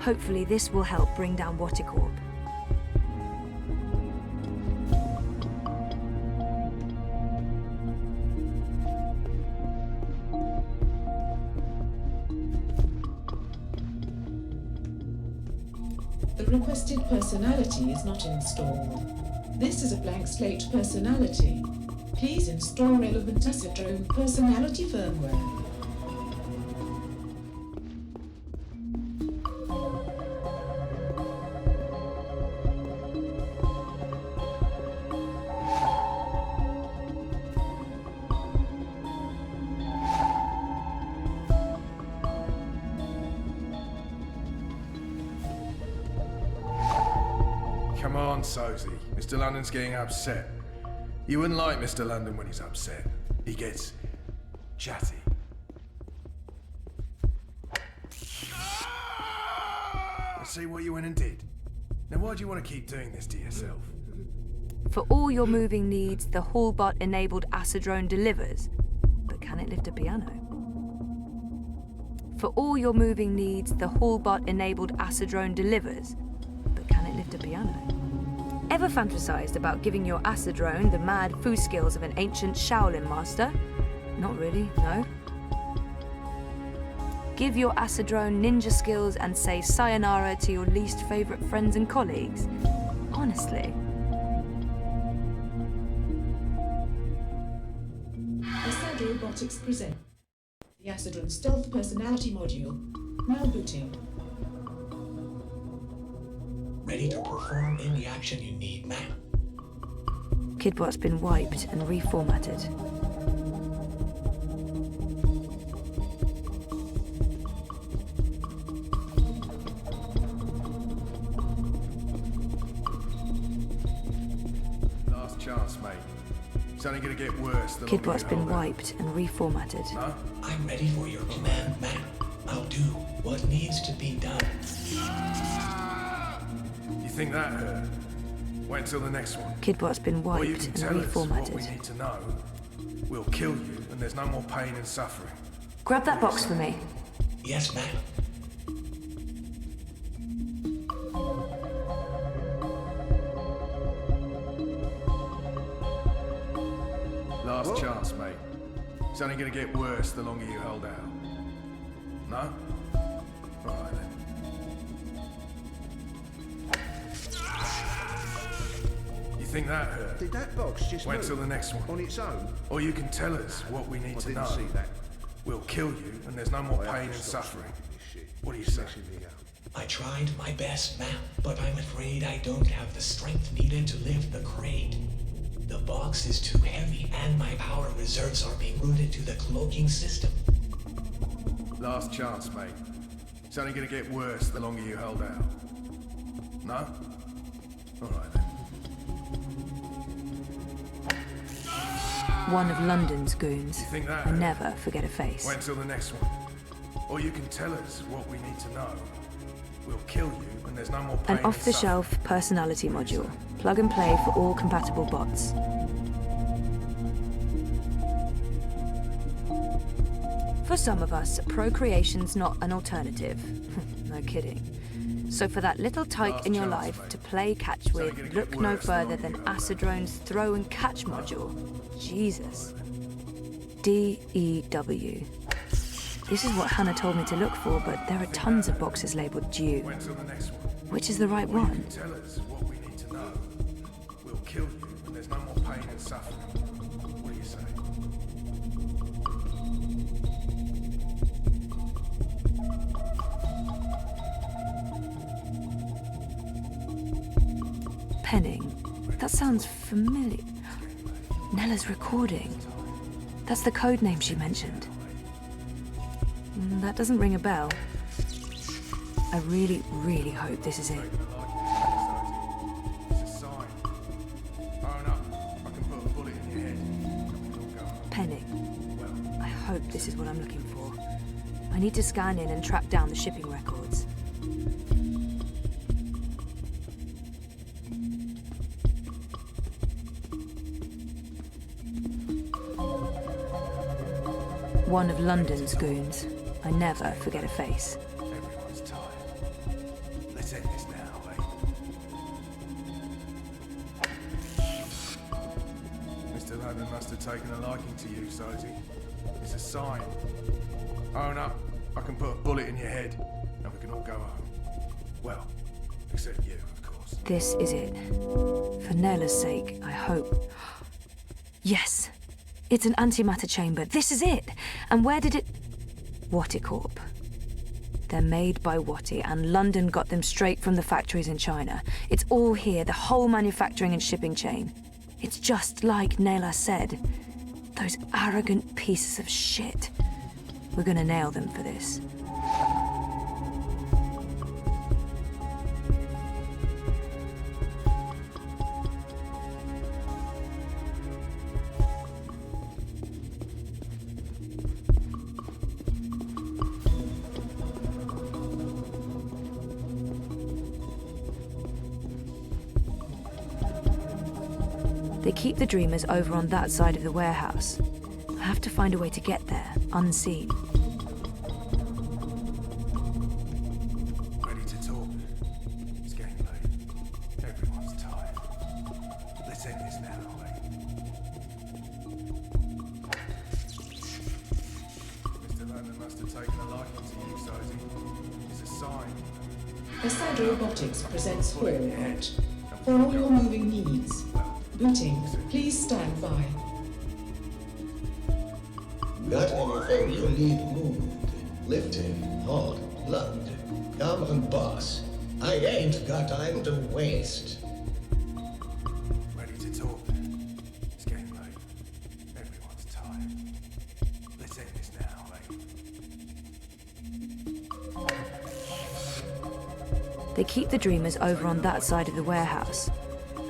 C: Hopefully this will help bring down Watticorp.
N: The requested personality is not installed. This is a blank slate personality. Please install relevant Acetone personality firmware.
O: on, Sosie. Mr. London's getting upset. You wouldn't like Mr. London when he's upset. He gets chatty. Let's see what you went and did. Now why do you want to keep doing this to yourself?
C: For all your moving needs, the Hallbot-enabled acid drone delivers. But can it lift a piano? For all your moving needs, the Hallbot-enabled acid drone delivers. But can it lift a piano? Ever fantasized about giving your acid drone the mad foo skills of an ancient Shaolin master? Not really, no. Give your acid drone ninja skills and say sayonara to your least favorite friends and colleagues? Honestly.
N: Asad Robotics present the Acidron Stealth Personality Module. Now booting.
P: Ready to perform any action you need, ma'am.
C: Kidbot's been wiped and reformatted.
O: Last chance, mate. It's only gonna get worse.
C: Kidbot's been wiped and reformatted.
O: Huh?
P: I'm ready for your command, ma'am. I'll do what needs to be done.
O: You think that hurt? Wait until the next one.
C: Kidbot's been
O: Or you
C: wiped
O: can
C: and
O: tell us what we
C: reformatted.
O: need to know. We'll kill you, and there's no more pain and suffering.
C: Grab that box for me.
P: Yes, ma'am.
O: Last chance, mate. It's only gonna get worse the longer you hold out. No? Alright then. You think that hurt?
J: Did that box just
O: Wait
J: move
O: till the next one.
J: on its own?
O: Or you can tell us what we need
J: I
O: to
J: didn't
O: know.
J: see that.
O: We'll kill you, and there's no more
J: I have
O: pain
J: to
O: and
J: stop
O: suffering.
J: smoking this shit.
O: What do you
J: It's
O: say?
J: messing me up.
P: I tried my best, ma'am, but I'm afraid I don't have the strength needed to lift the crate. The box is too heavy, and my power reserves are being routed to the cloaking system.
O: Last chance, mate. It's only gonna get worse the longer you hold out. No? Alright then.
C: One of London's goons.
O: You think that
C: I
O: hurt?
C: never forget a face.
O: Wait until the next one. Or you can tell us what we need to know. We'll kill you, and there's no more pain
C: An
O: and
C: off-the-shelf personality module. Plug and play for all compatible bots. For some of us, procreation's not an alternative. No kidding. So for that little tyke in your life to play catch with, look no further than Acidrone's throw and catch module. Jesus. DEW. This is what Hannah told me to look for, but there are tons of boxes labeled due.
O: Wait till the next one.
C: Which is the right
O: Or you
C: one?
O: can tell us what we need to know. We'll kill you, and there's no more pain and suffering. What do you say?
C: Penning. That sounds familiar. Nella's recording. That's the code name she mentioned. That doesn't ring a bell. I really, really hope this is it.
O: It's a sign. Own up. I can put a bullet in your head.
C: Penning. I hope this is what I'm looking for. I need to scan in and track down the shipping records. One of London's goons. I never forget a face.
O: Everyone's tired. Let's end this now, eh? Mr. London must have taken a liking to you, Sosie. It's a sign. Own up. I can put a bullet in your head, and we can all go home. Well, except you, of course.
C: This is it. For Nella's sake, I hope. Yes! It's an antimatter chamber. This is it! And where did it... Watticorp. They're made by Watty, and London got them straight from the factories in China. It's all here, the whole manufacturing and shipping chain. It's just like Nela said. Those arrogant pieces of shit. We're gonna nail them for this. They keep the Dreamers over on that side of the warehouse. I have to find a way to get there, unseen.
O: Ready to talk? It's getting late. Everyone's tired. Let's end this now, Mr. London must have taken a liking to you, Sosie. It's a sign.
N: Aside Robotics presents Fallout. For all your moving needs. Booting, please stand by.
P: Got anything you need moved, lifted, hauled, lugged? Come on, boss. I ain't got time to waste.
O: Ready to talk? It's getting late. Everyone's tired. Let's end this now,
C: They keep the Dreamers over on that side of the warehouse.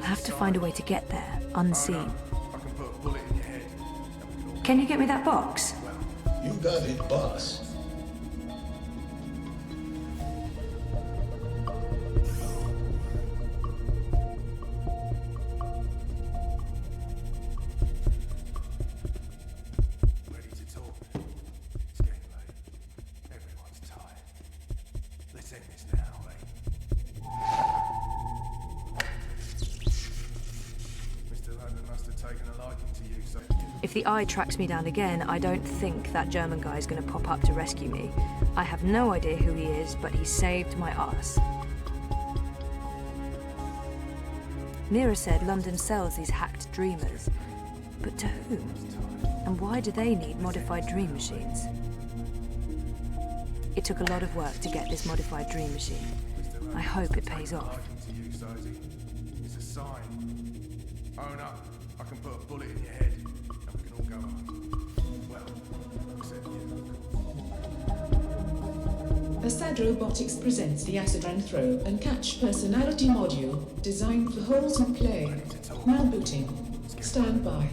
C: I have to find a way to get there, unseen.
O: I can put a bullet in your head.
C: Can you get me that box?
P: You got it, boss.
O: Ready to talk? It's getting late. Everyone's tired. Let's end this now, Mr. London must have taken a liking to you, so...
C: If the eye tracks me down again, I don't think that German guy is going to pop up to rescue me. I have no idea who he is, but he saved my ass. Mira said London sells these hacked Dreamers. But to whom? And why do they need modified dream machines? It took a lot of work to get this modified dream machine. I hope it pays off.
O: It's a sign. Own up. I can put a bullet in your head, and we can all go home. Well, except you.
N: Aside Robotics presents the Acid and Throw and Catch personality module designed for wholesome play. Now booting. Stand by.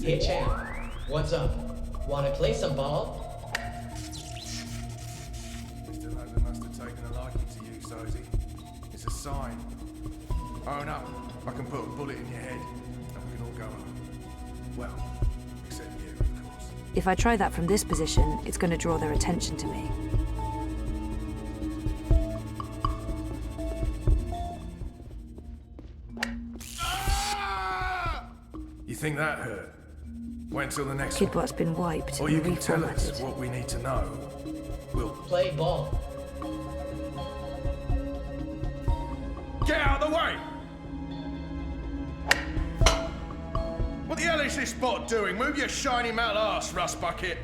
Q: Hey, champ. What's up? Wanna play some ball?
O: Mr. London must have taken a liking to you, Sosie. It's a sign. Own up. I can put a bullet in your head, and we can all go home. Well, except you, of course.
C: If I try that from this position, it's going to draw their attention to me.
O: You think that hurt? Wait until the next
C: Kidbot's been wiped
O: Or
C: and
O: you can tell us
C: reformatted.
O: what we need to know. We'll...
Q: Play ball.
O: Get out of the way! What the hell is this bot doing? Move your shiny metal ass, Rust Bucket!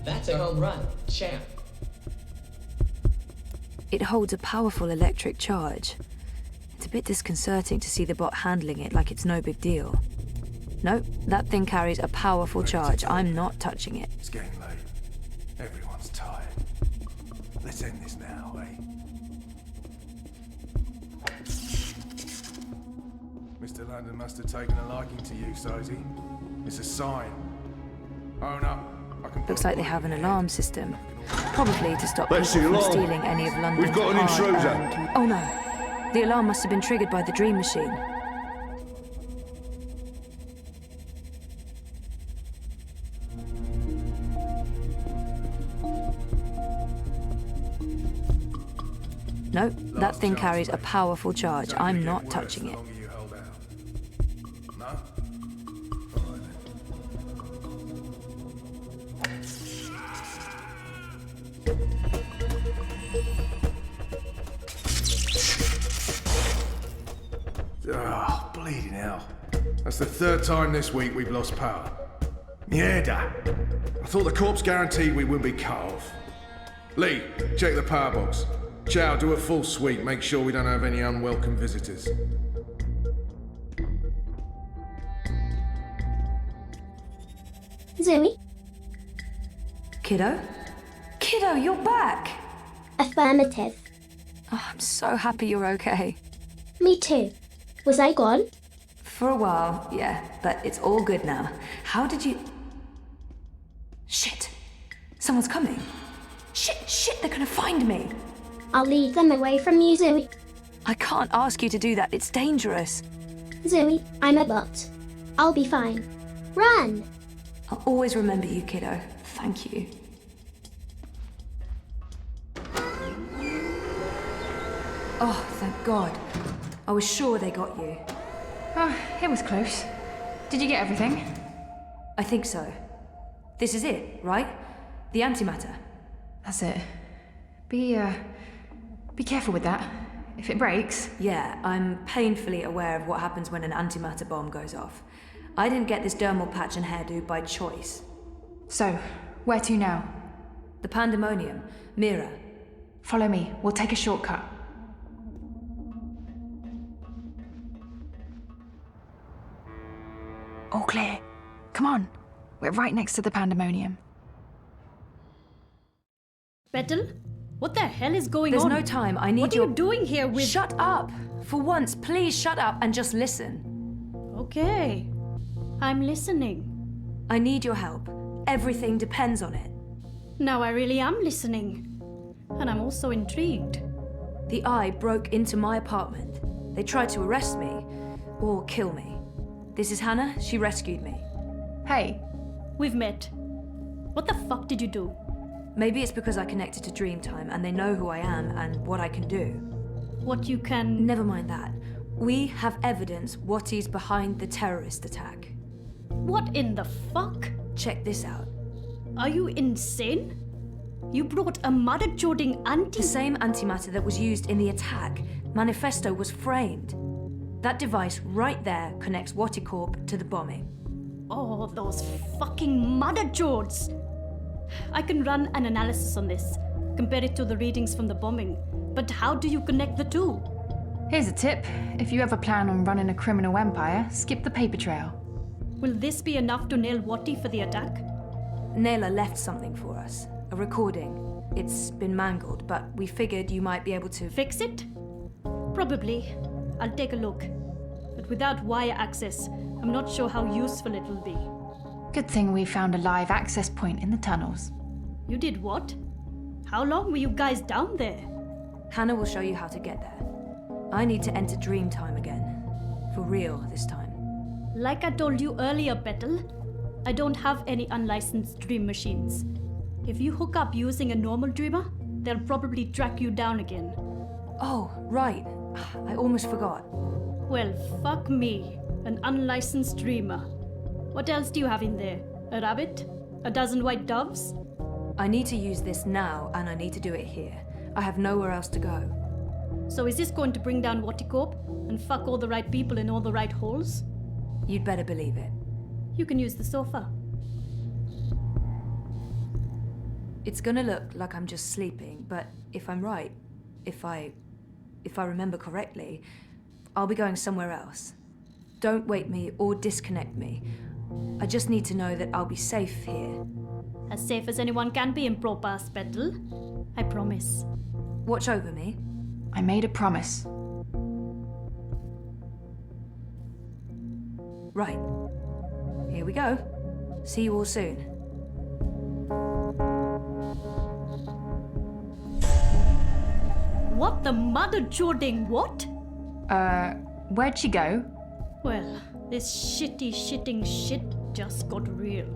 Q: That's a home run, champ.
C: It holds a powerful electric charge. It's a bit disconcerting to see the bot handling it like it's no big deal. Nope, that thing carries a powerful charge. I'm not touching it.
O: It's getting late. Everyone's tired. Let's end this now, eh? Mr. London must have taken a liking to you, Sosie. It's a sign. Own up. I can
C: Looks like they have an alarm system. Probably to stop
R: Let's
C: people from
R: see along.
C: stealing any of London's
R: We've got an
C: hard-earned-
R: intruder.
C: Oh no. The alarm must have been triggered by the dream machine. Nope, that thing carries a powerful charge. I'm not touching it.
O: No? Oh, bleeding hell. That's the third time this week we've lost power. Mierda! I thought the corpse guaranteed we wouldn't be cut off. Lee, check the power box. Chow, do a full sweep. Make sure we don't have any unwelcome visitors.
S: Zoe?
C: Kiddo? Kiddo, you're back!
S: Affirmative.
C: Oh, I'm so happy you're okay.
S: Me too. Was I gone?
C: For a while, yeah, but it's all good now. How did you... Shit! Someone's coming. Shit! Shit, they're gonna find me.
S: I'll lead them away from you, Zoe.
C: I can't ask you to do that. It's dangerous.
S: Zoe, I'm a bot. I'll be fine. Run!
C: I'll always remember you, kiddo. Thank you. Oh, thank God. I was sure they got you.
I: Oh, it was close. Did you get everything?
C: I think so. This is it, right? The antimatter.
I: That's it. Be careful with that. If it breaks...
C: Yeah, I'm painfully aware of what happens when an antimatter bomb goes off. I didn't get this dermal patch and hairdo by choice.
I: So, where to now?
C: The pandemonium. Mira.
I: Follow me. We'll take a shortcut. All clear. Come on. We're right next to the pandemonium.
F: Petal? What the hell is going
C: There's
F: on?
C: no time. I need
F: What are you doing here with...
C: Shut up! For once, please shut up and just listen.
F: Okay. I'm listening.
C: I need your help. Everything depends on it.
F: Now I really am listening. And I'm also intrigued.
C: The Eye broke into my apartment. They tried to arrest me, or kill me. This is Hannah. She rescued me.
I: Hey.
F: We've met. What the fuck did you do?
C: Maybe it's because I connected to Dreamtime and they know who I am and what I can do.
F: What you can...
C: Never mind that. We have evidence what is behind the terrorist attack.
F: What in the fuck?
C: Check this out.
F: Are you insane? You brought a mother-joding
C: The same antimatter that was used in the attack. Manifesto was framed. That device right there connects Watticorp to the bombing.
F: Oh, those fucking mother-jods! I can run an analysis on this, compare it to the readings from the bombing. But how do you connect the two?
I: Here's a tip. If you ever plan on running a criminal empire, skip the paper trail.
F: Will this be enough to nail Watty for the attack?
C: Naylor left something for us. A recording. It's been mangled, but we figured you might be able to...
F: Fix it? Probably. I'll take a look. But without wire access, I'm not sure how useful it will be.
I: Good thing we found a live access point in the tunnels.
F: You did what? How long were you guys down there?
C: Hannah will show you how to get there. I need to enter Dreamtime again. For real this time.
F: Like I told you earlier, Petal, I don't have any unlicensed dream machines. If you hook up using a normal dreamer, they'll probably track you down again.
C: Oh, right. I almost forgot.
F: Well, fuck me. An unlicensed dreamer. What else do you have in there? A rabbit? A dozen white doves?
C: I need to use this now, and I need to do it here. I have nowhere else to go.
F: So is this going to bring down Watticorp and fuck all the right people in all the right holes?
C: You'd better believe it.
F: You can use the sofa.
C: It's gonna look like I'm just sleeping, but if I'm right, if I remember correctly, I'll be going somewhere else. Don't wake me or disconnect me. I just need to know that I'll be safe here.
F: As safe as anyone can be in Propass, Petal. I promise.
C: Watch over me.
I: I made a promise.
C: Right. Here we go. See you all soon.
F: What the mother-jording what?
I: Where'd she go?
F: Well, this shitting shit just got real.